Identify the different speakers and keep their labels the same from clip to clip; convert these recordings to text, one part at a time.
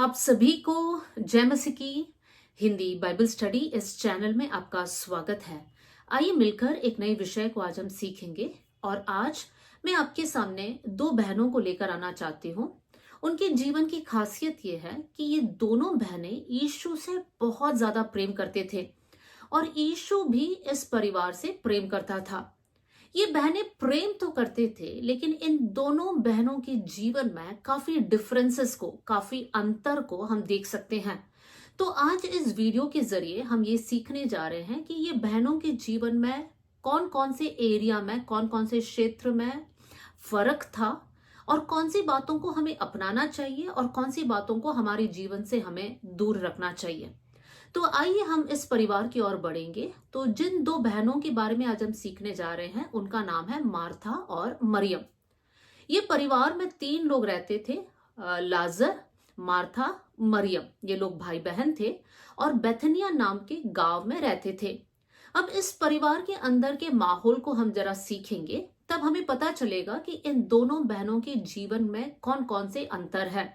Speaker 1: आप सभी को जय मसीह की हिंदी बाइबल स्टडी इस चैनल में आपका स्वागत है। आइए मिलकर एक नए विषय को आज हम सीखेंगे। और आज मैं आपके सामने दो बहनों को लेकर आना चाहती हूँ। उनके जीवन की खासियत ये है कि ये दोनों बहनें यीशु से बहुत ज्यादा प्रेम करते थे और यीशु भी इस परिवार से प्रेम करता था। ये बहनें प्रेम तो करते थे, लेकिन इन दोनों बहनों के जीवन में काफी डिफरेंसेस को, काफी अंतर को हम देख सकते हैं। तो आज इस वीडियो के जरिए हम ये सीखने जा रहे हैं कि ये बहनों के जीवन में कौन कौन से एरिया में, कौन कौन से क्षेत्र में फर्क था और कौन सी बातों को हमें अपनाना चाहिए और कौन सी बातों को हमारे जीवन से हमें दूर रखना चाहिए। तो आइए हम इस परिवार की ओर बढ़ेंगे। तो जिन दो बहनों के बारे में आज हम सीखने जा रहे हैं उनका नाम है मार्था और मरियम। ये परिवार में तीन लोग रहते थे, लाजर, मार्था, मरियम। ये लोग भाई बहन थे और बेथनिया नाम के गांव में रहते थे। अब इस परिवार के अंदर के माहौल को हम जरा सीखेंगे, तब हमें पता चलेगा कि इन दोनों बहनों के जीवन में कौन कौन से अंतर है।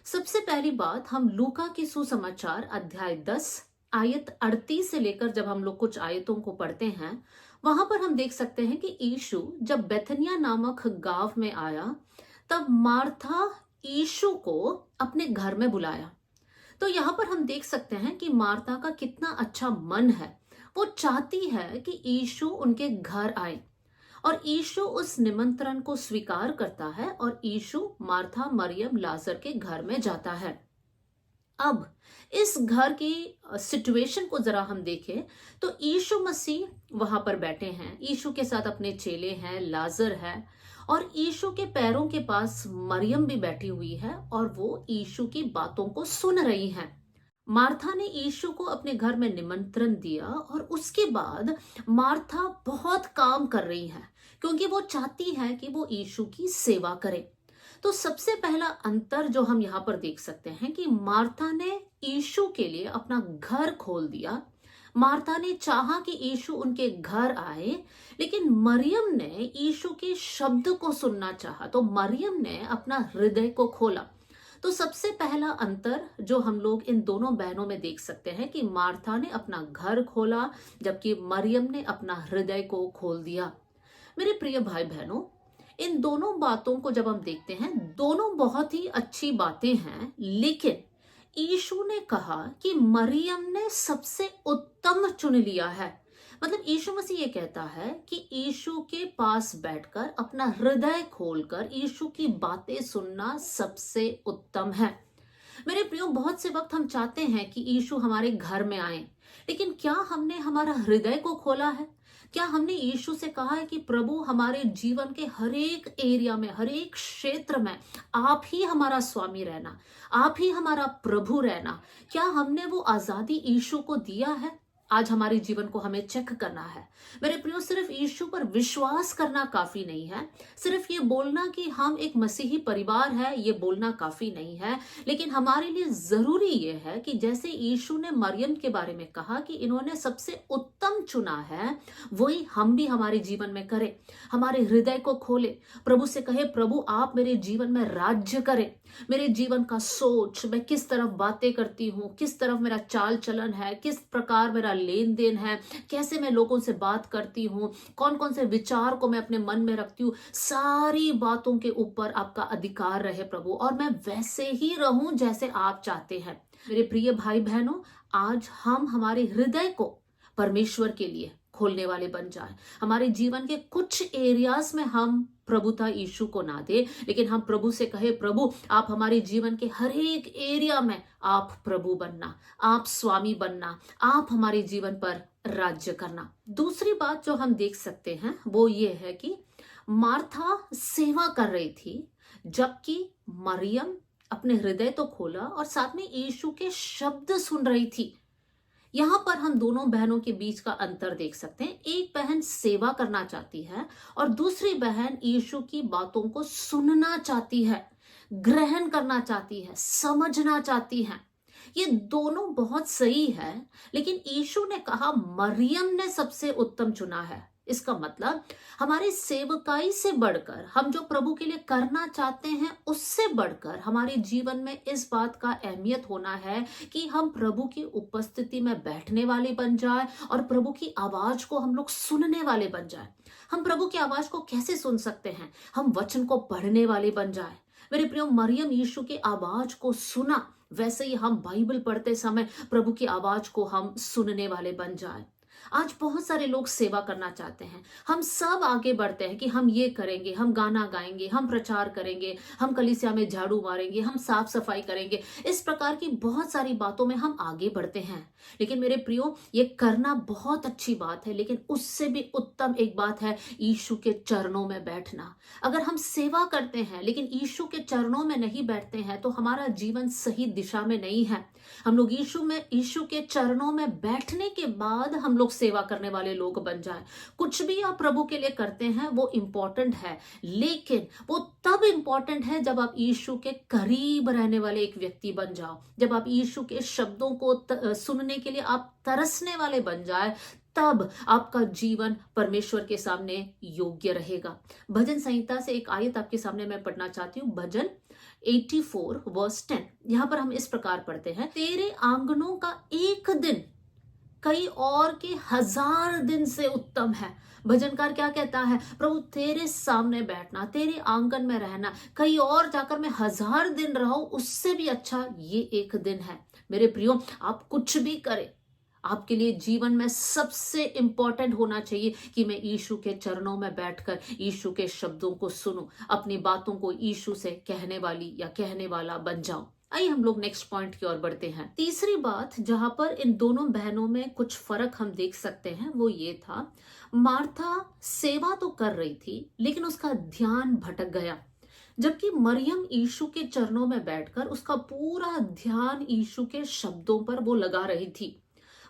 Speaker 1: सबसे पहली बात, हम लूका की सुसमाचार अध्याय 10 आयत 38 से लेकर जब हम लोग कुछ आयतों को पढ़ते हैं, वहां पर हम देख सकते हैं कि यीशु जब बेथनिया नामक गांव में आया तब मार्था यीशु को अपने घर में बुलाया। तो यहाँ पर हम देख सकते हैं कि मार्था का कितना अच्छा मन है। वो चाहती है कि यीशु उनके घर आए और यीशु उस निमंत्रण को स्वीकार करता है और यीशु मार्था, मरियम, लाजर के घर में जाता है। अब इस घर की सिचुएशन को जरा हम देखें तो यीशु मसीह वहां पर बैठे हैं, यीशु के साथ अपने चेले हैं, लाजर है और यीशु के पैरों के पास मरियम भी बैठी हुई है और वो यीशु की बातों को सुन रही हैं। मार्था ने यीशु को अपने घर में निमंत्रण दिया और उसके बाद मार्था बहुत काम कर रही है क्योंकि वो चाहती है कि वो यीशु की सेवा करे। तो सबसे पहला अंतर जो हम यहाँ पर देख सकते हैं कि मार्था ने यीशु के लिए अपना घर खोल दिया। मार्था ने चाहा कि यीशु उनके घर आए, लेकिन मरियम ने यीशु के शब्द को सुनना चाहा, तो मरियम ने अपना हृदय को खोला। तो सबसे पहला अंतर जो हम लोग इन दोनों बहनों में देख सकते हैं कि मार्था ने अपना घर खोला जबकि मरियम ने अपना हृदय को खोल दिया। मेरे प्रिय भाई बहनों, इन दोनों बातों को जब हम देखते हैं, दोनों बहुत ही अच्छी बातें हैं, लेकिन यीशु ने कहा कि मरियम ने सबसे उत्तम चुन लिया है। मतलब यीशु मसीह ये कहता है कि यीशु के पास बैठकर अपना हृदय खोलकर यीशु की बातें सुनना सबसे उत्तम है। मेरे प्रियो, बहुत से वक्त हम चाहते हैं कि यीशु हमारे घर में आए, लेकिन क्या हमने हमारा हृदय को खोला है? क्या हमने यीशु से कहा है कि प्रभु, हमारे जीवन के हर एक एरिया में, हर एक क्षेत्र में आप ही हमारा स्वामी रहना, आप ही हमारा प्रभु रहना? क्या हमने वो आजादी यीशु को दिया है? आज हमारे जीवन को हमें चेक करना है। मेरे प्रियो, सिर्फ यीशु पर विश्वास करना काफी नहीं है, सिर्फ ये बोलना कि हम एक मसीही परिवार है ये बोलना काफी नहीं है, लेकिन हमारे लिए जरूरी ये है कि जैसे यीशु ने मरियम के बारे में कहा कि इन्होंने सबसे उत्तम चुना है, वही हम भी हमारे जीवन में करें। हमारे हृदय को खोले, प्रभु से कहे, प्रभु आप मेरे जीवन में राज्य करें। मेरे जीवन का सोच, मैं किस तरफ बातें करती हूँ, किस तरफ मेरा चाल चलन है, किस प्रकार मेरा लेन देन है, कैसे मैं लोगों से बात करती हूँ, कौन कौन से विचार को मैं अपने मन में रखती हूँ, सारी बातों के ऊपर आपका अधिकार रहे प्रभु, और मैं वैसे ही रहूं जैसे आप चाहते हैं। मेरे प्रिय भाई बहनों, आज हम हमारे हृदय को परमेश्वर के लिए खोलने वाले बन जाए। हमारे जीवन के कुछ एरियाज में हम प्रभुता यीशु को ना दे, लेकिन हम प्रभु से कहे, प्रभु आप हमारे जीवन के हर एक एरिया में आप प्रभु बनना, आप स्वामी बनना, आप हमारे जीवन पर राज्य करना। दूसरी बात जो हम देख सकते हैं वो ये है कि मार्था सेवा कर रही थी जबकि मरियम अपने हृदय तो खोला और साथ में यीशु के शब्द सुन रही थी। यहां पर हम दोनों बहनों के बीच का अंतर देख सकते हैं। एक बहन सेवा करना चाहती है और दूसरी बहन यीशु की बातों को सुनना चाहती है, ग्रहण करना चाहती है, समझना चाहती है। ये दोनों बहुत सही है, लेकिन यीशु ने कहा मरियम ने सबसे उत्तम चुना है। इसका मतलब हमारी सेवकाई से बढ़कर, हम जो प्रभु के लिए करना चाहते हैं उससे बढ़कर हमारे जीवन में इस बात का अहमियत होना है कि हम प्रभु की उपस्थिति में बैठने वाले बन जाए और प्रभु की आवाज को हम लोग सुनने वाले बन जाए। हम प्रभु की आवाज को कैसे सुन सकते हैं? हम वचन को पढ़ने वाले बन जाए। मेरे प्रियो, मरियम यीशु की आवाज को सुना, वैसे ही हम बाइबल पढ़ते समय प्रभु की आवाज को हम सुनने वाले बन जाए। आज बहुत सारे लोग सेवा करना चाहते हैं। हम सब आगे बढ़ते हैं कि हम ये करेंगे, हम गाना गाएंगे, हम प्रचार करेंगे, हम कलीसिया में झाड़ू मारेंगे, हम साफ सफाई करेंगे। इस प्रकार की बहुत सारी बातों में हम आगे बढ़ते हैं। लेकिन मेरे प्रियो, ये करना बहुत अच्छी बात है, लेकिन उससे भी उत्तम एक बात है यीशु के चरणों में बैठना। अगर हम सेवा करते हैं लेकिन यीशु के चरणों में नहीं बैठते हैं तो हमारा जीवन सही दिशा में नहीं है। हम लोग यीशु के चरणों में बैठने के बाद हम लोग सेवा करने वाले लोग बन जाए। कुछ भी आप प्रभु के लिए करते हैं वो इंपॉर्टेंट है, लेकिन वो तब इंपॉर्टेंट है जब आप यीशु के करीब रहने वाले एक व्यक्ति बन जाओ, जब आप यीशु के शब्दों को सुनने के लिए आप तरसने वाले बन जाए, तब आपका जीवन परमेश्वर के सामने योग्य रहेगा। भजन संहिता से एक आयत आपके सामने मैं पढ़ना चाहती हूँ, भजन 84 वर्स 10। यहां पर हम इस प्रकार पढ़ते हैं, तेरे आंगनों का एक दिन कई और के 1000 दिन से उत्तम है। भजनकार क्या कहता है? प्रभु तेरे सामने बैठना, तेरे आंगन में रहना, कहीं और जाकर मैं 1000 दिन रहूं उससे भी अच्छा ये एक दिन है। मेरे प्रियो, आप कुछ भी करें, आपके लिए जीवन में सबसे इंपॉर्टेंट होना चाहिए कि मैं यीशु के चरणों में बैठकर यीशु के शब्दों को सुनूं, अपनी बातों को यीशु से कहने वाली या कहने वाला बन जाऊं। आइए हम लोग नेक्स्ट पॉइंट की ओर बढ़ते हैं। तीसरी बात जहां पर इन दोनों बहनों में कुछ फर्क हम देख सकते हैं वो ये था, मार्था सेवा तो कर रही थी लेकिन उसका ध्यान भटक गया, जबकि मरियम यीशु के चरणों में बैठकर उसका पूरा ध्यान यीशु के शब्दों पर वो लगा रही थी।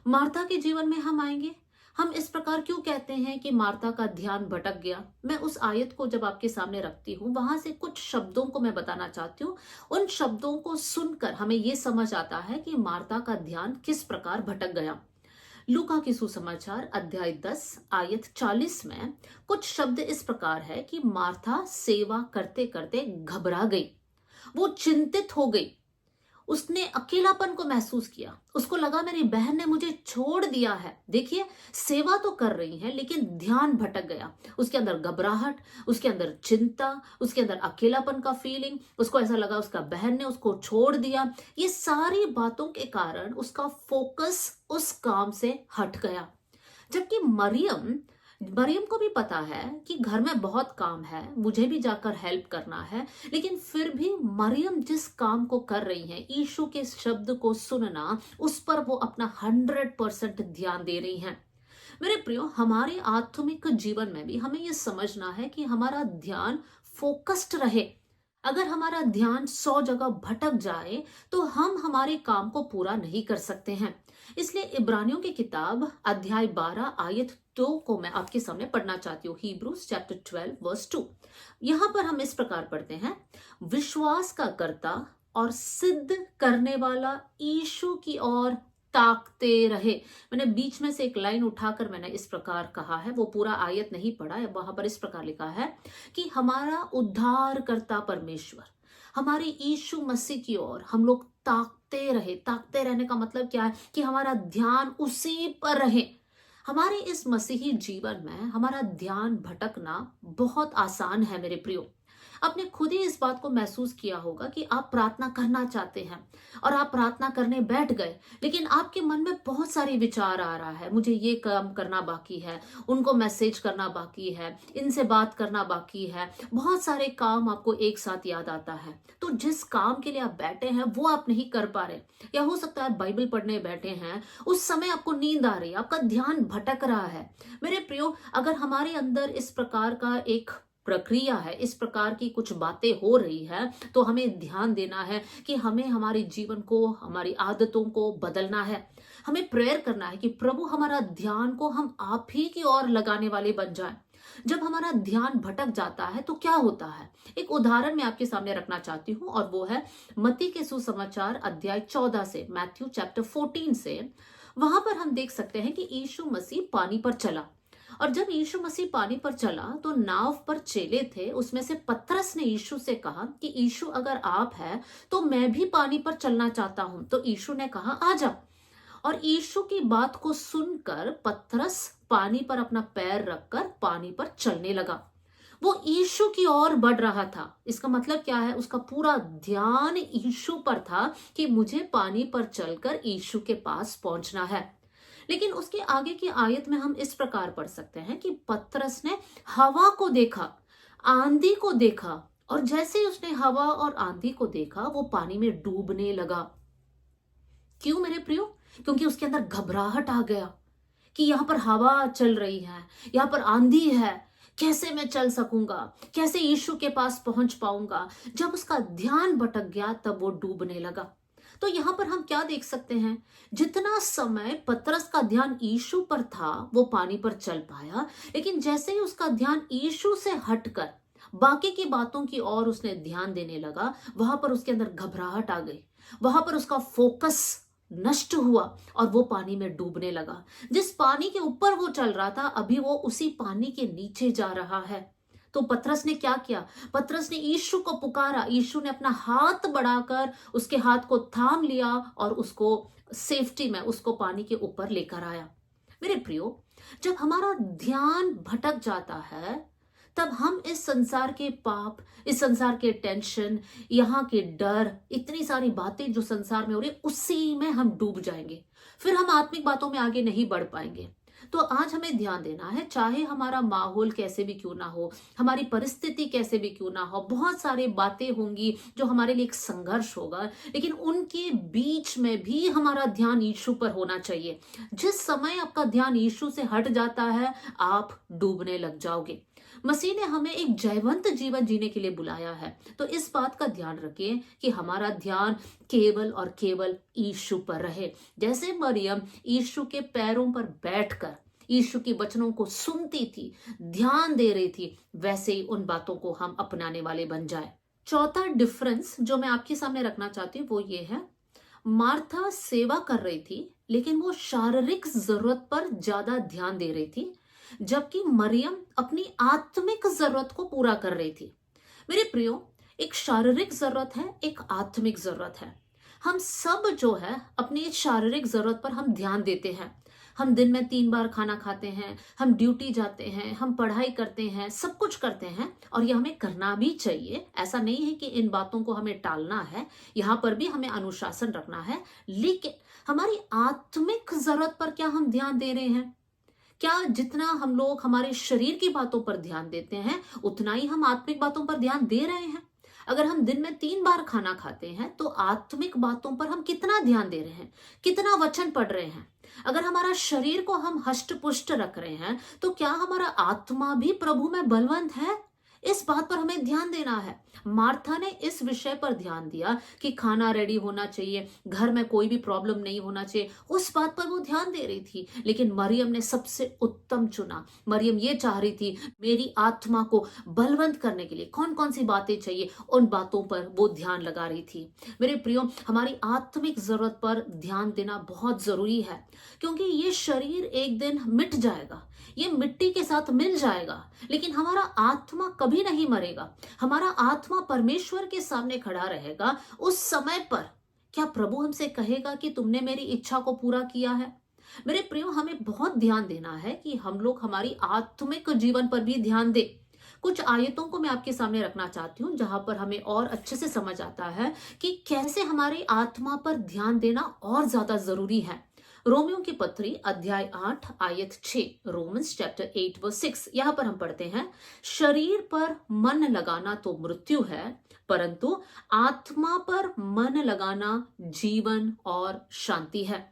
Speaker 1: मार्था के जीवन में हम आएंगे, हम इस प्रकार क्यों कहते हैं कि मार्था का ध्यान भटक गया? मैं उस आयत को जब आपके सामने रखती हूँ वहां से कुछ शब्दों को मैं बताना चाहती हूँ। उन शब्दों को सुनकर हमें यह समझ आता है कि मार्था का ध्यान किस प्रकार भटक गया। लूका की सुसमाचार अध्याय 10 आयत 40 में कुछ शब्द इस प्रकार है कि मार्था सेवा करते करते घबरा गई, वो चिंतित हो गई, उसने अकेलापन को महसूस किया, उसको लगा मेरी बहन ने मुझे छोड़ दिया है। देखिए, सेवा तो कर रही है लेकिन ध्यान भटक गया। उसके अंदर घबराहट, उसके अंदर चिंता, उसके अंदर अकेलापन का फीलिंग, उसको ऐसा लगा उसका बहन ने उसको छोड़ दिया। ये सारी बातों के कारण उसका फोकस उस काम से हट गया। जबकि मरियम को भी पता है कि घर में बहुत काम है, मुझे भी जाकर हेल्प करना है, लेकिन फिर भी मरियम जिस काम को कर रही है, यीशु के शब्द को सुनना, उस पर वो अपना 100% ध्यान दे रही हैं। मेरे प्रियो, हमारे आत्मिक जीवन में भी हमें यह समझना है कि हमारा ध्यान फोकस्ड रहे। अगर हमारा ध्यान 100 जगह भटक जाए तो हम हमारे काम को पूरा नहीं कर सकते हैं। इसलिए इब्रानियों की किताब अध्याय 12 आयत 2 को मैं आपके सामने पढ़ना चाहती हूँ। Hebrews chapter 12 verse 2। यहां पर हम इस प्रकार पढ़ते हैं, विश्वास का कर्ता और सिद्ध करने वाला यीशु की ओर ताकते रहे। मैंने बीच में से एक लाइन उठाकर मैंने इस प्रकार कहा है, वो पूरा आयत नहीं पढ़ा है। वहां पर इस प्रकार लिखा है कि हमारा उद्धार करता परमेश्वर, हमारे यीशु मसीह की ओर हम लोग ताकते रहे। ताकते रहने का मतलब क्या है? कि हमारा ध्यान उसी पर रहे। हमारे इस मसीही जीवन में हमारा ध्यान भटकना बहुत आसान है। मेरे प्रियो, आपने खुद ही इस बात को महसूस किया होगा कि आप प्रार्थना करना चाहते हैं और आप प्रार्थना करने बैठ गए, लेकिन आपके मन में बहुत सारे विचार आ रहा है, मुझे ये काम करना बाकी है, उनको मैसेज करना बाकी है, इनसे बात करना बाकी है, बहुत सारे काम आपको एक साथ याद आता है। तो जिस काम के लिए आप बैठे हैं वो आप नहीं कर पा रहे, या हो सकता है बाइबल पढ़ने बैठे हैं, उस समय आपको नींद आ रही है, आपका ध्यान भटक रहा है। मेरे प्रियो, अगर हमारे अंदर इस प्रकार का एक प्रक्रिया है, इस प्रकार की कुछ बातें हो रही है, तो हमें ध्यान देना है कि हमें हमारे जीवन को, हमारी आदतों को बदलना है। हमें प्रेयर करना है कि प्रभु हमारा ध्यान को हम आप ही की ओर लगाने वाले बन जाएं। जब हमारा ध्यान भटक जाता है तो क्या होता है? एक उदाहरण मैं आपके सामने रखना चाहती हूँ, और वो है मत्ती के सुसमाचार अध्याय 14 से, मैथ्यू चैप्टर 14 से। वहां पर हम देख सकते हैं कि यीशु मसीह पानी पर चला। और जब यीशु मसीह पानी पर चला तो नाव पर चेले थे, उसमें से पतरस ने यीशु से कहा कि यीशु अगर आप है तो मैं भी पानी पर चलना चाहता हूं। तो यीशु ने कहा आ जा। और यीशु की बात को सुनकर पतरस पानी पर अपना पैर रखकर पानी पर चलने लगा। वो यीशु की ओर बढ़ रहा था। इसका मतलब क्या है? उसका पूरा ध्यान यीशु पर था कि मुझे पानी पर चलकर यीशु के पास पहुंचना है। लेकिन उसके आगे की आयत में हम इस प्रकार पढ़ सकते हैं कि पतरस ने हवा को देखा, आंधी को देखा, और जैसे ही उसने हवा और आंधी को देखा वो पानी में डूबने लगा। क्यों मेरे प्रियो? क्योंकि उसके अंदर घबराहट आ गया कि यहां पर हवा चल रही है, यहां पर आंधी है, कैसे मैं चल सकूंगा, कैसे यीशु के पास पहुंच पाऊंगा। जब उसका ध्यान भटक गया तब वो डूबने लगा। तो यहां पर हम क्या देख सकते हैं? जितना समय पतरस का ध्यान यीशु पर था वो पानी पर चल पाया, लेकिन जैसे ही उसका ध्यान यीशु से हटकर बाकी की बातों की ओर उसने ध्यान देने लगा, वहां पर उसके अंदर घबराहट आ गई, वहां पर उसका फोकस नष्ट हुआ और वो पानी में डूबने लगा। जिस पानी के ऊपर वो चल रहा था अभी वो उसी पानी के नीचे जा रहा है। तो पतरस ने क्या किया? पतरस ने यीशु को पुकारा। यीशु ने अपना हाथ बढ़ाकर उसके हाथ को थाम लिया और उसको सेफ्टी में उसको पानी के ऊपर लेकर आया। मेरे प्रियो, जब हमारा ध्यान भटक जाता है तब हम इस संसार के पाप, इस संसार के टेंशन, यहाँ के डर, इतनी सारी बातें जो संसार में हो रही है उसी में हम डूब जाएंगे। फिर हम आत्मिक बातों में आगे नहीं बढ़ पाएंगे। तो आज हमें ध्यान देना है, चाहे हमारा माहौल कैसे भी क्यों ना हो, हमारी परिस्थिति कैसे भी क्यों ना हो, बहुत सारी बातें होंगी जो हमारे लिए एक संघर्ष होगा, लेकिन उनके बीच में भी हमारा ध्यान यीशु पर होना चाहिए। जिस समय आपका ध्यान यीशु से हट जाता है आप डूबने लग जाओगे। मसीह ने हमें एक जयवंत जीवन जीने के लिए बुलाया है, तो इस बात का ध्यान रखिए कि हमारा ध्यान केवल और केवल यीशु पर रहे। जैसे मरियम यीशु के पैरों पर बैठकर यीशु की वचनों को सुनती थी, ध्यान दे रही थी, वैसे ही उन बातों को हम अपनाने वाले बन जाए। चौथा डिफरेंस जो मैं आपके सामने रखना चाहती हूँ वो ये है, मार्था सेवा कर रही थी लेकिन वो शारीरिक जरूरत पर ज्यादा ध्यान दे रही थी, जबकि मरियम अपनी आत्मिक जरूरत को पूरा कर रही थी। मेरे प्रियो, एक शारीरिक जरूरत है, एक आत्मिक जरूरत है। हम सब जो है अपनी शारीरिक जरूरत पर हम ध्यान देते हैं। हम दिन में 3 बार खाना खाते हैं, हम ड्यूटी जाते हैं, हम पढ़ाई करते हैं, सब कुछ करते हैं और ये हमें करना भी चाहिए। ऐसा नहीं है कि इन बातों को हमें टालना है, यहाँ पर भी हमें अनुशासन रखना है। लेकिन हमारी आत्मिक जरूरत पर क्या हम ध्यान दे रहे हैं? क्या जितना हम लोग हमारे शरीर की बातों पर ध्यान देते हैं उतना ही हम आत्मिक बातों पर ध्यान दे रहे हैं? अगर हम दिन में 3 बार खाना खाते हैं तो आत्मिक बातों पर हम कितना ध्यान दे रहे हैं, कितना वचन पढ़ रहे हैं? अगर हमारा शरीर को हम हष्ट पुष्ट रख रहे हैं तो क्या हमारा आत्मा भी प्रभु में बलवंत है? इस बात पर हमें ध्यान देना है। मार्था ने इस विषय पर ध्यान दिया कि खाना रेडी होना चाहिए, घर में कोई भी प्रॉब्लम नहीं होना चाहिए, उस बात पर वो ध्यान दे रही थी। लेकिन मरियम ने सबसे उत्तम चुना। मरियम ये चाह रही थी मेरी आत्मा को बलवंत करने के लिए कौन कौन सी बातें चाहिए, उन बातों पर वो ध्यान लगा रही थी। मेरे प्रियो, हमारी आत्मिक जरूरत पर ध्यान देना बहुत जरूरी है, क्योंकि ये शरीर एक दिन मिट जाएगा, ये मिट्टी के साथ मिल जाएगा, लेकिन हमारा आत्मा कभी नहीं मरेगा। हमारा आत्मा परमेश्वर के सामने खड़ा रहेगा। उस समय पर क्या प्रभु हमसे कहेगा कि तुमने मेरी इच्छा को पूरा किया है? मेरे प्रियो, हमें बहुत ध्यान देना है कि हम लोग हमारी आत्मिक जीवन पर भी ध्यान दें। कुछ आयतों को मैं आपके सामने रखना चाहती हूँ जहां पर हमें और अच्छे से समझ आता है कि कैसे हमारी आत्मा पर ध्यान देना और ज्यादा जरूरी है। रोमियो की पत्री अध्याय 8 आयत 6, रोमन्स चैप्टर 8 वर्स 6, यहां पर हम पढ़ते हैं, शरीर पर मन लगाना तो मृत्यु है, परंतु आत्मा पर मन लगाना जीवन और शांति है।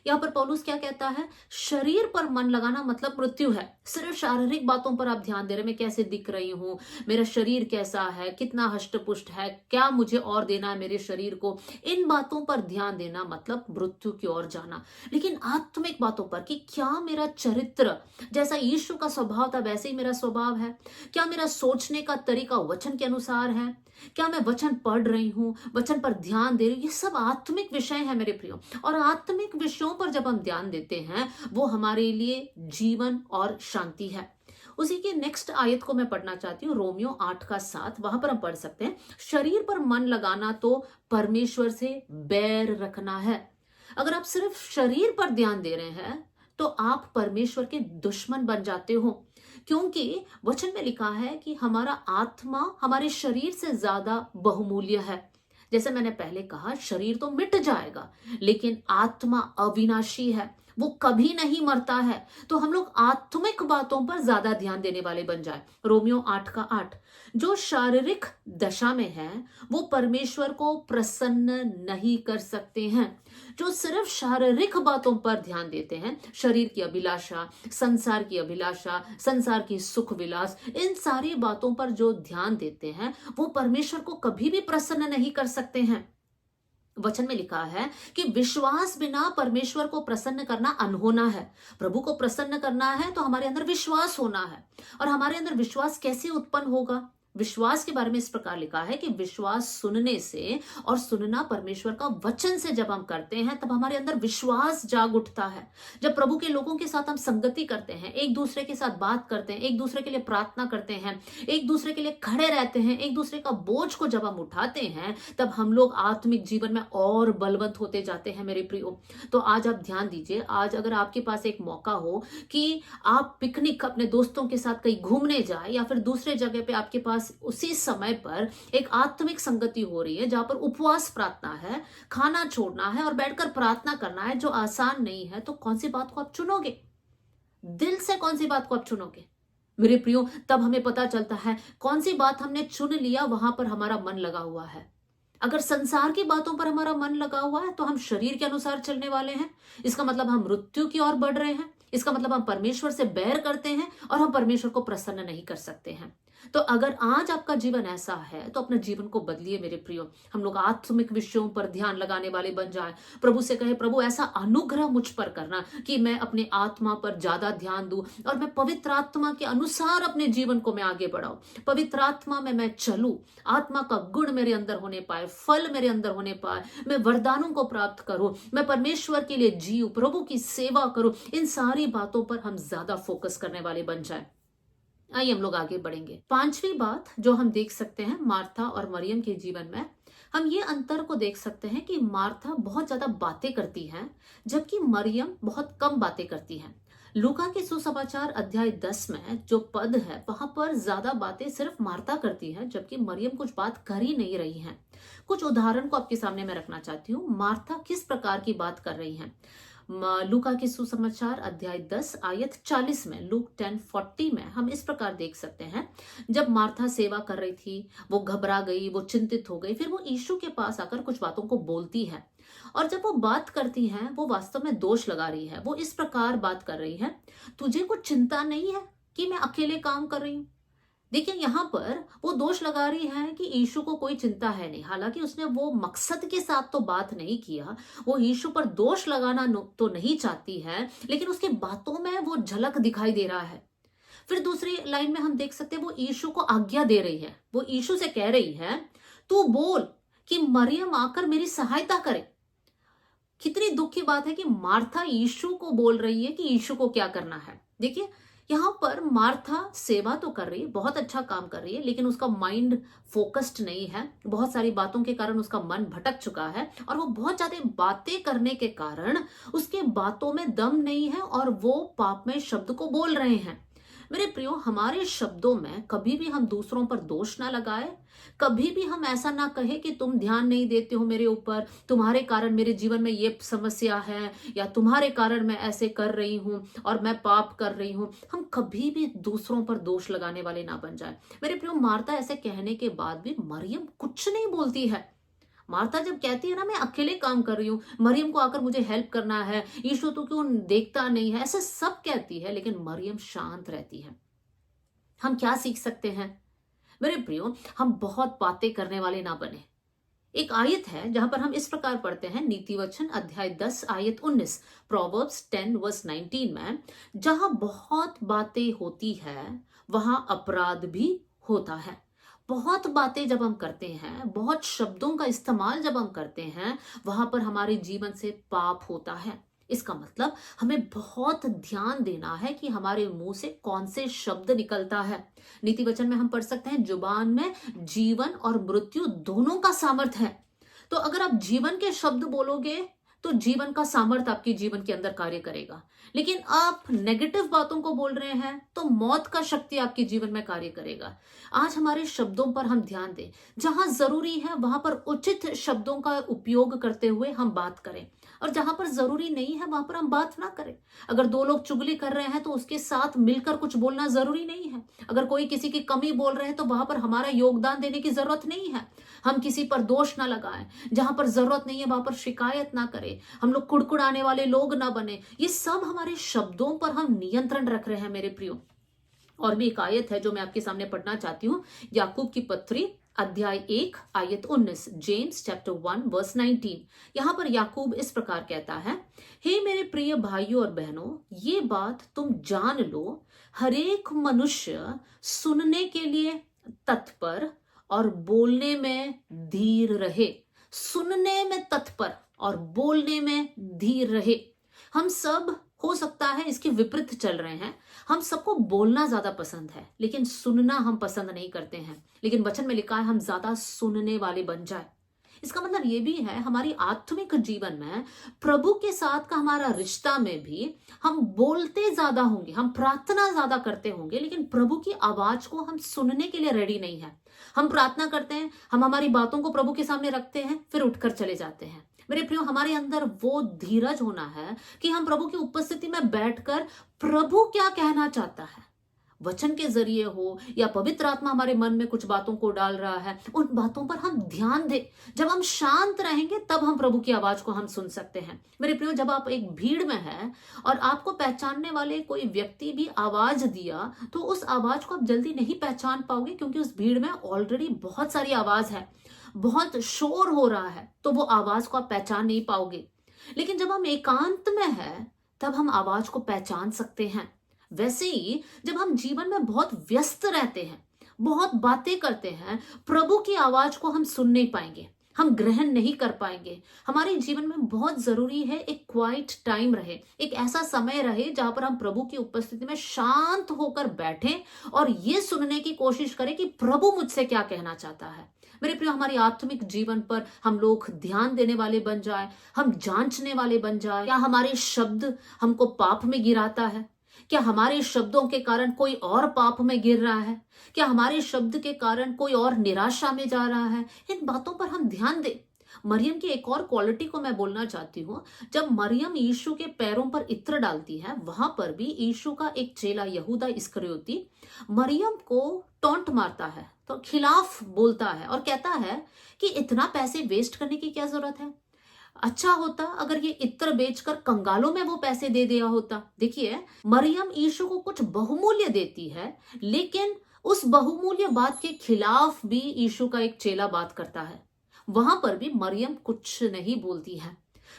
Speaker 1: यहाँ पर पौलुस क्या कहता है? शरीर पर मन लगाना मतलब मृत्यु है। सिर्फ शारीरिक बातों पर आप ध्यान दे रहे, मैं कैसे दिख रही हूँ, मेरा शरीर कैसा है, कितना हष्ट पुष्ट है, क्या मुझे और देना है मेरे शरीर को, इन बातों पर ध्यान देना मतलब मृत्यु की ओर जाना। लेकिन आत्मिक बातों पर कि क्या मेरा चरित्र जैसा यीशु का स्वभाव था वैसे ही मेरा स्वभाव है, क्या मेरा सोचने का तरीका वचन के अनुसार है, क्या मैं वचन पढ़ रही हूँ, वचन पर ध्यान दे रही हूँ? ये सब आत्मिक विषय है मेरे प्रियो। और आत्मिक विषयों पर जब हम ध्यान देते हैं वो हमारे लिए जीवन और शांति है। उसी की नेक्स्ट आयत को मैं पढ़ना चाहती हूँ, रोमियो 8 का 7। वहां पर हम पढ़ सकते हैं, शरीर पर मन लगाना तो परमेश्वर से बैर रखना है। अगर आप सिर्फ शरीर पर ध्यान दे रहे हैं तो आप परमेश्वर के दुश्मन बन जाते हो, क्योंकि वचन में लिखा है कि हमारा आत्मा हमारे शरीर से ज्यादा बहुमूल्य है। जैसे मैंने पहले कहा, शरीर तो मिट जाएगा लेकिन आत्मा अविनाशी है, वो कभी नहीं मरता है। तो हम लोग आत्मिक बातों पर ज्यादा ध्यान देने वाले बन जाए। रोमियो 8 का 8, जो शारीरिक दशा में है वो परमेश्वर को प्रसन्न नहीं कर सकते हैं। जो सिर्फ शारीरिक बातों पर ध्यान देते हैं, शरीर की अभिलाषा, संसार की अभिलाषा, संसार की सुख विलास, इन सारी बातों पर जो ध्यान देते हैं वो परमेश्वर को कभी भी प्रसन्न नहीं कर सकते हैं। वचन में लिखा है कि विश्वास बिना परमेश्वर को प्रसन्न करना अनहोना है। प्रभु को प्रसन्न करना है तो हमारे अंदर विश्वास होना है। और हमारे अंदर विश्वास कैसे उत्पन्न होगा? विश्वास के बारे में इस प्रकार लिखा है कि विश्वास सुनने से, और सुनना परमेश्वर का वचन से जब हम करते हैं तब हमारे अंदर विश्वास जाग उठता है। जब प्रभु के लोगों के साथ हम संगति करते हैं, एक दूसरे के साथ बात करते हैं, एक दूसरे के लिए प्रार्थना करते हैं, एक दूसरे के लिए खड़े रहते हैं, एक दूसरे का बोझ को जब हम उठाते हैं, तब हम लोग आत्मिक जीवन में और बलवंत होते जाते हैं मेरे प्रियो। तो आज आप ध्यान दीजिए, आज अगर आपके पास एक मौका हो कि आप पिकनिक अपने दोस्तों के साथ कहीं घूमने जाए, या फिर दूसरे जगह पे आपके पास उसी समय पर एक आत्मिक संगति हो रही है जहां पर उपवास प्रार्थना है, खाना छोड़ना है और बैठकर प्रार्थना करना है, जो आसान नहीं है, तो कौन सी बात को आप चुनोगे? दिल से कौन सी बात को आप चुनोगे मेरे प्रियो? तब हमें पता चलता है कौन सी बात हमने चुन लिया, वहां पर हमारा मन लगा हुआ है। अगर संसार की बातों पर हमारा मन लगा हुआ है तो हम शरीर के अनुसार चलने वाले हैं। इसका मतलब हम मृत्यु की ओर बढ़ रहे हैं। इसका मतलब हम परमेश्वर से बैर करते हैं और हम परमेश्वर को प्रसन्न नहीं कर सकते हैं। तो अगर आज आपका जीवन ऐसा है तो अपने जीवन को बदलिए मेरे प्रियो। हम लोग आत्मिक विषयों पर ध्यान लगाने वाले बन जाए। प्रभु से कहे, प्रभु ऐसा अनुग्रह मुझ पर करना कि मैं अपने आत्मा पर ज्यादा ध्यान दूं और मैं पवित्र आत्मा के अनुसार अपने जीवन को मैं आगे बढ़ाऊं। पवित्र आत्मा में मैं चलूं, आत्मा का गुण मेरे अंदर होने पाए, फल मेरे अंदर होने पाए, मैं वरदानों को प्राप्त करूं, मैं परमेश्वर के लिए जीऊं, प्रभु की सेवा करूं। इन सारी बातों पर हम ज्यादा फोकस करने वाले बन जाए। आइए हम लोग आगे बढ़ेंगे। पांचवी बात जो हम देख सकते हैं मार्था और मरियम के जीवन में, हम ये अंतर को देख सकते हैं कि मार्था बहुत ज्यादा बातें करती है जबकि मरियम बहुत कम बातें करती है। लूका के सुसमाचार अध्याय 10 में जो पद है वहां पर ज्यादा बातें सिर्फ मार्था करती है, जबकि मरियम कुछ बात कर ही नहीं रही है। कुछ उदाहरण को आपके सामने मैं रखना चाहती हूँ। मार्था किस प्रकार की बात कर रही है? लूका के सुसमाचार अध्याय 10 आयत 40 में, लूक 10:40 में हम इस प्रकार देख सकते हैं, जब मार्था सेवा कर रही थी वो घबरा गई, वो चिंतित हो गई, फिर वो यीशु के पास आकर कुछ बातों को बोलती है। और जब वो बात करती है वो वास्तव में दोष लगा रही है। वो इस प्रकार बात कर रही है, तुझे कुछ चिंता नहीं है कि मैं अकेले काम कर रही हूं? देखिए यहाँ पर वो दोष लगा रही है कि यीशु को कोई चिंता है नहीं। हालांकि उसने वो मकसद के साथ तो बात नहीं किया, वो यीशु पर दोष लगाना तो नहीं चाहती है, लेकिन उसके बातों में वो झलक दिखाई दे रहा है। फिर दूसरी लाइन में हम देख सकते हैं वो यीशु को आज्ञा दे रही है। वो यीशु से कह रही है, तू बोल कि मरियम आकर मेरी सहायता करे। कितनी दुख की बात है कि मार्था यीशु को बोल रही है कि यीशु को क्या करना है। देखिए यहाँ पर मार्था सेवा तो कर रही है, बहुत अच्छा काम कर रही है, लेकिन उसका माइंड फोकस्ड नहीं है। बहुत सारी बातों के कारण उसका मन भटक चुका है और वो बहुत ज्यादा बातें करने के कारण उसके बातों में दम नहीं है और वो पापमय शब्द को बोल रहे हैं। मेरे प्रियो, हमारे शब्दों में कभी भी हम दूसरों पर दोष ना लगाए, कभी भी हम ऐसा ना कहे कि तुम ध्यान नहीं देते हो मेरे ऊपर, तुम्हारे कारण मेरे जीवन में ये समस्या है, या तुम्हारे कारण मैं ऐसे कर रही हूं और मैं पाप कर रही हूं। हम कभी भी दूसरों पर दोष लगाने वाले ना बन जाए। मेरे प्रियो, मार्था ऐसे कहने के बाद भी मरियम कुछ नहीं बोलती है। मार्था जब कहती है ना मैं अकेले काम कर रही हूँ, मरियम को आकर मुझे हेल्प करना है, यीशु तो क्यों देखता नहीं है, ऐसे सब कहती है, लेकिन मरियम शांत रहती है। हम क्या सीख सकते हैं मेरे प्रियो? हम बहुत बातें करने वाले ना बने। एक आयत है जहां पर हम इस प्रकार पढ़ते हैं, नीति वचन अध्याय 10 आयत 19, प्रोवर्ब्स 10:19 में, जहां बहुत बातें होती है वहां अपराध भी होता है। बहुत बातें जब हम करते हैं, बहुत शब्दों का इस्तेमाल जब हम करते हैं, वहां पर हमारे जीवन से पाप होता है। इसका मतलब हमें बहुत ध्यान देना है कि हमारे मुंह से कौन से शब्द निकलता है। नीति वचन में हम पढ़ सकते हैं, जुबान में जीवन और मृत्यु दोनों का सामर्थ्य है। तो अगर आप जीवन के शब्द बोलोगे तो जीवन का सामर्थ्य आपके जीवन के अंदर कार्य करेगा। लेकिन आप नेगेटिव बातों को बोल रहे हैं तो मौत का शक्ति आपके जीवन में कार्य करेगा। आज हमारे शब्दों पर हम ध्यान दें, जहां जरूरी है वहां पर उचित शब्दों का उपयोग करते हुए हम बात करें, और जहां पर जरूरी नहीं है वहां पर हम बात ना करें। अगर दो लोग चुगली कर रहे हैं तो उसके साथ मिलकर कुछ बोलना जरूरी नहीं है। अगर कोई किसी की कमी बोल रहे हैं तो वहां पर हमारा योगदान देने की जरूरत नहीं है। हम किसी पर दोष ना लगाएं, जहां पर जरूरत नहीं है वहां पर शिकायत ना करें, हम लोग कुड़कुड़ाने वाले लोग ना बने। ये सब हमारे शब्दों पर हम नियंत्रण रख रहे हैं मेरे प्रियो। और भी एक आयत है जो मैं आपके सामने पढ़ना चाहती हूँ, याकूब की पत्री अध्याय 1 आयत 19, जेम्स चैप्टर 1 वर्स 19। यहां पर याकूब इस प्रकार कहता है, हे मेरे प्रिय भाइयों और बहनों, ये बात तुम जान लो, हरेक मनुष्य सुनने के लिए तत्पर और बोलने में धीर रहे। सुनने में तत्पर और बोलने में धीर रहे। हम सब हो सकता है इसके विपरीत चल रहे हैं। हम सबको बोलना ज्यादा पसंद है लेकिन सुनना हम पसंद नहीं करते हैं। लेकिन वचन में लिखा है हम ज्यादा सुनने वाले बन जाए। इसका मतलब ये भी है हमारी आत्मिक जीवन में, प्रभु के साथ का हमारा रिश्ता में भी हम बोलते ज्यादा होंगे, हम प्रार्थना ज्यादा करते होंगे, लेकिन प्रभु की आवाज को हम सुनने के लिए रेडी नहीं है। हम प्रार्थना करते हैं, हम हमारी बातों को प्रभु के सामने रखते हैं, फिर उठकर चले जाते हैं। मेरे प्रियो, हमारे अंदर वो धीरज होना है कि हम प्रभु की उपस्थिति में बैठकर प्रभु क्या कहना चाहता है, वचन के जरिए हो या पवित्र आत्मा हमारे मन में कुछ बातों को डाल रहा है, उन बातों पर हम ध्यान दें। जब हम शांत रहेंगे तब हम प्रभु की आवाज को हम सुन सकते हैं। मेरे प्रियो, जब आप एक भीड़ में हैं और आपको पहचानने वाले कोई व्यक्ति भी आवाज दिया तो उस आवाज को आप जल्दी नहीं पहचान पाओगे, क्योंकि उस भीड़ में ऑलरेडी बहुत सारी आवाज है, बहुत शोर हो रहा है, तो वो आवाज को आप पहचान नहीं पाओगे। लेकिन जब हम एकांत में हैं तब हम आवाज को पहचान सकते हैं। वैसे ही जब हम जीवन में बहुत व्यस्त रहते हैं, बहुत बातें करते हैं, प्रभु की आवाज को हम सुन नहीं पाएंगे, हम ग्रहण नहीं कर पाएंगे। हमारे जीवन में बहुत जरूरी है एक क्वाइट टाइम रहे, एक ऐसा समय रहे जहां पर हम प्रभु की उपस्थिति में शांत होकर बैठें और ये सुनने की कोशिश करें कि प्रभु मुझसे क्या कहना चाहता है। मेरे प्रिय, हमारी आत्मिक जीवन पर हम लोग ध्यान देने वाले बन जाए, हम जांचने वाले बन जाए। क्या हमारे शब्द हमको पाप में गिराता है? क्या हमारे शब्दों के कारण कोई और पाप में गिर रहा है? क्या हमारे शब्द के कारण कोई और निराशा में जा रहा है? इन बातों पर हम ध्यान दें। मरियम की एक और क्वालिटी को मैं बोलना चाहती हूँ। जब मरियम यीशु के पैरों पर इत्र डालती है, वहां पर भी यीशु का एक चेला यहूदा इस्करियोती मरियम को टॉन्ट मारता है, तो खिलाफ बोलता है और कहता है कि इतना पैसे वेस्ट करने की क्या जरूरत है, अच्छा होता अगर ये इत्र बेचकर कंगालों में वो पैसे दे दिया होता। देखिए, मरियम यीशु को कुछ बहुमूल्य देती है, लेकिन उस बहुमूल्य बात के खिलाफ भी यीशु का एक चेला बात करता है। वहां पर भी मरियम कुछ नहीं बोलती है।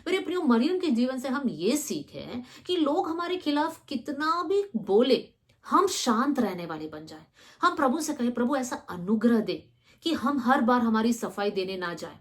Speaker 1: मेरे प्रियो, मरियम के जीवन से हम ये सीखें कि लोग हमारे खिलाफ कितना भी बोले, हम शांत रहने वाले बन जाए। हम प्रभु से कहें, प्रभु ऐसा अनुग्रह दे कि हम हर बार हमारी सफाई देने ना जाए।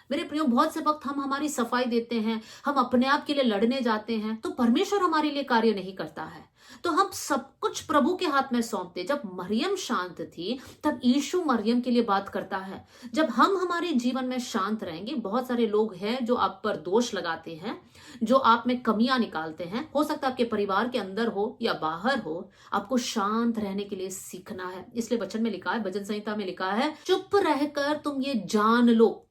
Speaker 1: मेरे प्रियो, बहुत से वक्त हम हमारी सफाई देते हैं, हम अपने आप के लिए लड़ने जाते हैं, तो परमेश्वर हमारे लिए कार्य नहीं करता है। तो हम सब कुछ प्रभु के हाथ में सौंपते। जब मरियम शांत थी तब यीशु मरियम के लिए बात करता है। जब हम हमारे जीवन में शांत रहेंगे, बहुत सारे लोग हैं जो आप पर दोष लगाते हैं, जो आप में कमियां निकालते हैं, हो सकता है आपके परिवार के अंदर हो या बाहर हो, आपको शांत रहने के लिए सीखना है। इसलिए वचन में लिखा है, भजन संहिता में लिखा है, चुप रहकर तुम ये जान लो।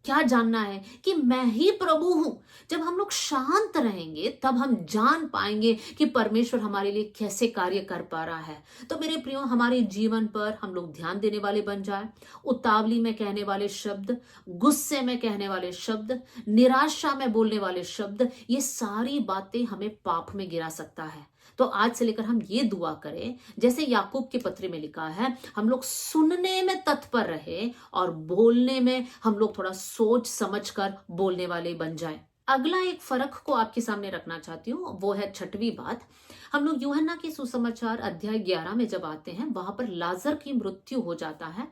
Speaker 1: क्या जानना है? कि मैं ही प्रभु हूं। जब हम लोग शांत रहेंगे तब हम जान पाएंगे कि परमेश्वर हमारे लिए कैसे कार्य कर पा रहा है। तो मेरे प्रियो, हमारे जीवन पर हम लोग ध्यान देने वाले बन जाए। उतावली में कहने वाले शब्द, गुस्से में कहने वाले शब्द, निराशा में बोलने वाले शब्द, ये सारी बातें हमें पाप में गिरा सकता है। तो आज से लेकर हम ये दुआ करें, जैसे याकूब के पत्र में लिखा है, हम लोग सुनने में तत्पर रहे और बोलने में हम लोग थोड़ा सोच समझकर बोलने वाले बन जाए। अगला एक फर्क को आपके सामने रखना चाहती हूँ, वो है 6वीं बात। हम लोग यूहन्ना के सुसमाचार अध्याय 11 में जब आते हैं, वहां पर लाजर की मृत्यु हो जाता है।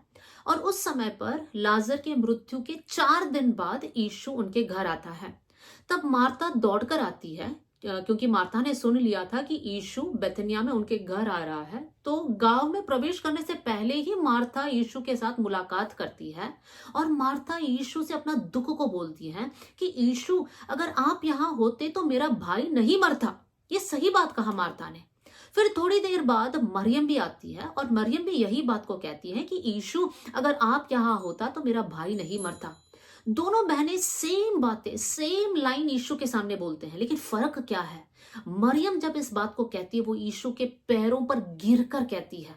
Speaker 1: और उस समय पर लाजर के मृत्यु के 4 दिन बाद यीशु उनके घर आता है। तब मार्था दौड़कर आती है, क्योंकि मार्था ने सुन लिया था कि यीशु बेतनिया में उनके घर आ रहा है। तो गांव में प्रवेश करने से पहले ही मार्था यीशु के साथ मुलाकात करती है और मार्था यीशु से अपना दुख को बोलती है कि यीशु, अगर आप यहाँ होते तो मेरा भाई नहीं मरता। ये सही बात कहा मार्था ने। फिर थोड़ी देर बाद मरियम भी आती है और मरियम भी यही बात को कहती है कि यीशु, अगर आप यहाँ होता तो मेरा भाई नहीं मरता। दोनों बहनें सेम बातें, सेम लाइन यीशु के सामने बोलते हैं, लेकिन फर्क क्या है? मरियम जब इस बात को कहती है वो यीशु के पैरों पर गिरकर कहती है।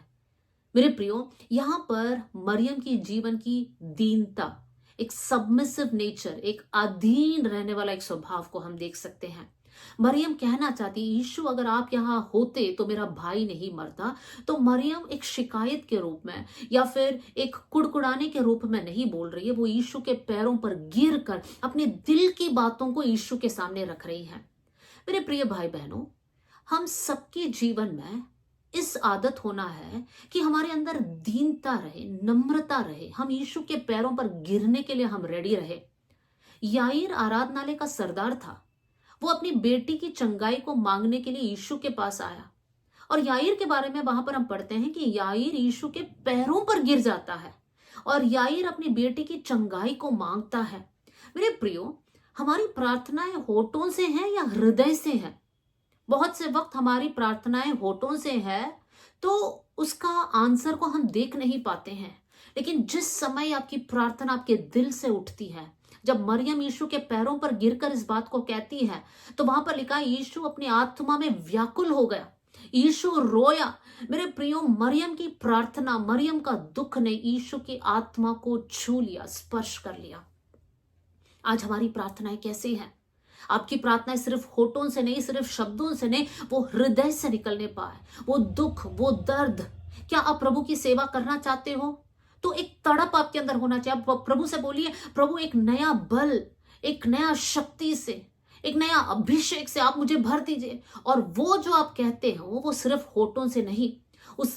Speaker 1: मेरे प्रियो, यहां पर मरियम की जीवन की दीनता, एक सबमिसिव नेचर, एक अधीन रहने वाला एक स्वभाव को हम देख सकते हैं। मरियम कहना चाहती, यीशु अगर आप यहाँ होते तो मेरा भाई नहीं मरता। तो मरियम एक शिकायत के रूप में या फिर एक कुड़कुड़ाने के रूप में नहीं बोल रही है, वो यीशु के पैरों पर गिर कर अपने दिल की बातों को यीशु के सामने रख रही है। मेरे प्रिय भाई बहनों, हम सबके जीवन में इस आदत होना है कि हमारे अंदर दीनता रहे, नम्रता रहे, हम यीशु के पैरों पर गिरने के लिए हम रेडी रहे। याईर आराधनालय का सरदार था। वो अपनी बेटी की चंगाई को मांगने के लिए यीशु के पास आया और याईर के बारे में वहां पर हम पढ़ते हैं कि याईर यीशु के पैरों पर गिर जाता है और याईर अपनी बेटी की चंगाई को मांगता है। मेरे प्रियो, हमारी प्रार्थनाएं होठों से हैं या हृदय से हैं? बहुत से वक्त हमारी प्रार्थनाएं होठों से है तो उसका आंसर को हम देख नहीं पाते हैं, लेकिन जिस समय आपकी प्रार्थना आपके दिल से उठती है, जब मरियम यीशु के पैरों पर गिरकर इस बात को कहती है तो वहां पर लिखा है यीशु अपनी आत्मा में व्याकुल हो गया, यीशु रोया। मेरे प्रियो, मरियम की प्रार्थना, मरियम का दुख ने यीशु की आत्मा को छू लिया, स्पर्श कर लिया। आज हमारी प्रार्थनाएं कैसी हैं? आपकी प्रार्थनाएं सिर्फ होठों से नहीं, सिर्फ शब्दों से नहीं, वो हृदय से निकलने पाए। वो दुख, वो दर्द। क्या आप प्रभु की सेवा करना चाहते हो तो एक तड़प आपके अंदर होना चाहिए। आप प्रभु से बोलिए, प्रभु एक नया बल, एक नया शक्ति से, एक नया अभिषेक से आप मुझे भर दीजिए। और वो जो आप कहते हो वो सिर्फ होठों से नहीं,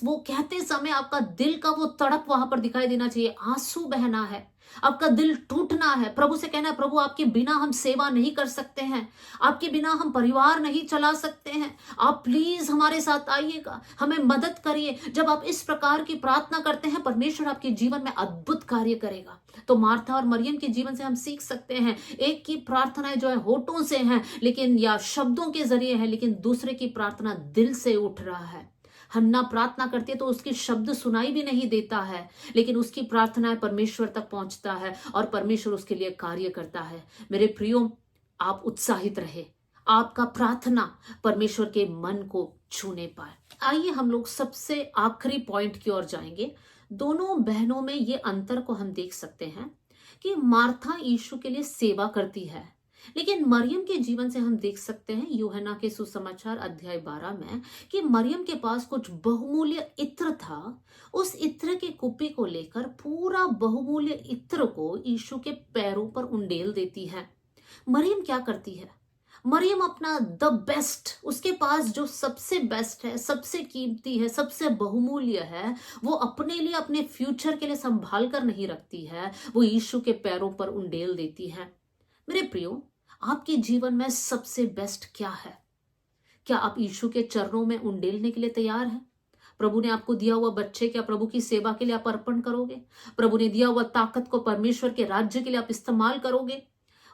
Speaker 1: वो कहते समय आपका दिल का वो तड़प वहां पर दिखाई देना चाहिए। आंसू बहना है, आपका दिल टूटना है, प्रभु से कहना है, प्रभु आपके बिना हम सेवा नहीं कर सकते हैं, आपके बिना हम परिवार नहीं चला सकते हैं, आप प्लीज हमारे साथ आइएगा, हमें मदद करिए। जब आप इस प्रकार की प्रार्थना करते हैं, परमेश्वर आपके जीवन में अद्भुत कार्य करेगा। तो मार्था और मरियम के जीवन से हम सीख सकते हैं, एक की प्रार्थनाएं जो है होठों से हैं लेकिन या शब्दों के जरिए है, लेकिन दूसरे की प्रार्थना दिल से उठ रहा है। हन्ना प्रार्थना करती है तो उसकी शब्द सुनाई भी नहीं देता है, लेकिन उसकी प्रार्थनाएं परमेश्वर तक पहुंचता है और परमेश्वर उसके लिए कार्य करता है। मेरे प्रियो, आप उत्साहित रहे, आपका प्रार्थना परमेश्वर के मन को छूने पाए। आइए हम लोग सबसे आखिरी पॉइंट की ओर जाएंगे। दोनों बहनों में ये अंतर को हम देख सकते हैं कि मार्था यीशु के लिए सेवा करती है, लेकिन मरियम के जीवन से हम देख सकते हैं यूहन्ना के सुसमाचार अध्याय 12 में कि मरियम के पास कुछ बहुमूल्य इत्र था। उस इत्र के कुप्पी को लेकर पूरा बहुमूल्य इत्र को यीशु के पैरों पर उंडेल देती है। मरियम क्या करती है? मरियम अपना द बेस्ट, उसके पास जो सबसे बेस्ट है, सबसे कीमती है, सबसे बहुमूल्य है, वो अपने लिए, अपने फ्यूचर के लिए संभाल कर नहीं रखती है, वो यीशु के पैरों पर उंडेल देती है। मेरे प्रियो, आपके जीवन में सबसे बेस्ट क्या है? क्या आप यीशु के चरणों में उंडेलने के लिए तैयार हैं? प्रभु ने आपको दिया हुआ बच्चे क्या प्रभु की सेवा के लिए आप अर्पण करोगे? प्रभु ने दिया हुआ ताकत को परमेश्वर के राज्य के लिए आप इस्तेमाल करोगे?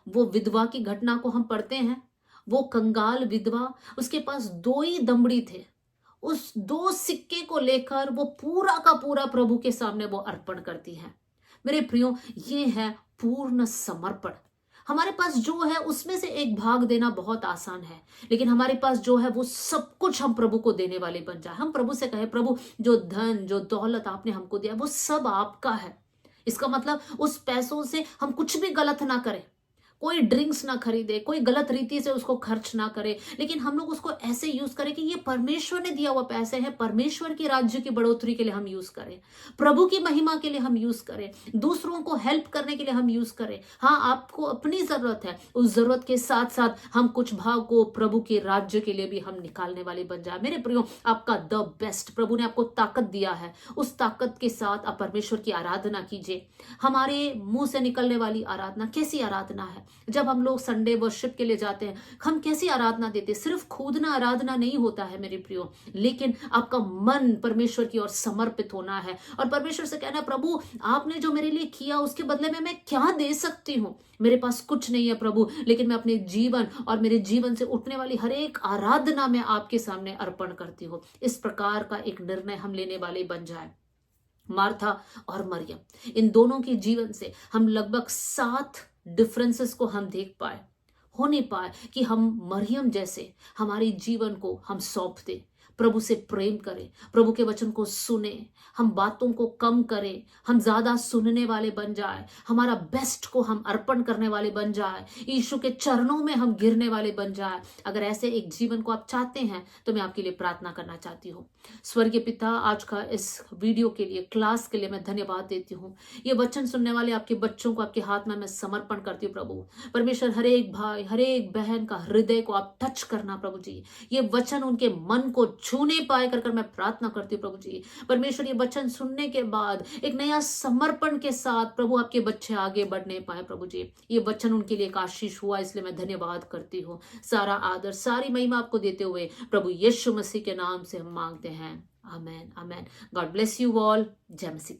Speaker 1: वो विधवा की घटना को हम पढ़ते हैं, वो कंगाल विधवा, उसके पास 2 ही दमड़ी थे, उस 2 सिक्के को लेकर वो पूरा का पूरा प्रभु के सामने वो अर्पण करती है। मेरे प्रियो, ये है पूर्ण समर्पण। हमारे पास जो है उसमें से एक भाग देना बहुत आसान है, लेकिन हमारे पास जो है वो सब कुछ हम प्रभु को देने वाले बन जाए। हम प्रभु से कहे, प्रभु जो धन, जो दौलत आपने हमको दिया वो सब आपका है। इसका मतलब उस पैसों से हम कुछ भी गलत ना करें। कोई ड्रिंक्स ना खरीदे, कोई गलत रीति से उसको खर्च ना करे, लेकिन हम लोग उसको ऐसे यूज करें कि ये परमेश्वर ने दिया हुआ पैसे हैं, परमेश्वर के राज्य की बढ़ोतरी के लिए हम यूज करें, प्रभु की महिमा के लिए हम यूज करें, दूसरों को हेल्प करने के लिए हम यूज करें। हाँ, आपको अपनी जरूरत है, उस जरूरत के साथ साथ हम कुछ भाग को प्रभु के राज्य के लिए भी हम निकालने वाले बन जाए। मेरे प्रियो, आपका द बेस्ट, प्रभु ने आपको ताकत दिया है, उस ताकत के साथ आप परमेश्वर की आराधना कीजिए। हमारे मुंह से निकलने वाली आराधना कैसी आराधना है? जब हम लोग संडे वर्शिप के लिए जाते हैं, हम कैसी आराधना देते हैं? सिर्फ खुदना आराधना नहीं होता है मेरे प्रियो, लेकिन आपका मन परमेश्वर की ओर समर्पित होना है और परमेश्वर से कहना, प्रभु आपने जो मेरे लिए किया उसके बदले में मैं क्या दे सकती हूँ? मेरे पास कुछ नहीं है प्रभु, लेकिन मैं अपने जीवन और मेरे जीवन से उठने वाली हर एक आराधना में आपके सामने अर्पण करती हूँ। इस प्रकार का एक निर्णय हम लेने वाले बन जाए। मार्था और मरियम, इन दोनों के जीवन से हम लगभग 7 डिफरेंसेस को हम देख पाए। हो नहीं पाए कि हम मरियम जैसे हमारे जीवन को हम सौंप दें, प्रभु से प्रेम करें, प्रभु के वचन को सुने, हम बातों को कम करें, हम ज्यादा सुनने वाले बन जाए, हमारा बेस्ट को हम अर्पण करने वाले बन जाए, यीशु के चरणों में हम गिरने वाले बन जाए। अगर ऐसे एक जीवन को आप चाहते हैं तो मैं आपके लिए प्रार्थना करना चाहती हूँ। स्वर्गीय पिता, आज का इस वीडियो के लिए, क्लास के लिए मैं धन्यवाद देती हूँ। ये वचन सुनने वाले आपके बच्चों को आपके हाथ में मैं समर्पण करती हूँ। प्रभु परमेश्वर, हर एक भाई, हर एक बहन का हृदय को आप टच करना प्रभु जी। ये वचन उनके मन को छूने पाए कर मैं प्रार्थना करती हूँ प्रभु जी। परमेश्वर, ये वचन सुनने के बाद एक नया समर्पण के साथ प्रभु आपके बच्चे आगे बढ़ने पाए प्रभु जी। ये वचन उनके लिए एक आशीष हुआ, इसलिए मैं धन्यवाद करती हूँ। सारा आदर, सारी महिमा आपको देते हुए प्रभु यीशु मसीह के नाम से हम मांगते हैं। आमेन, आमेन। God bless you all. जय मसीह की।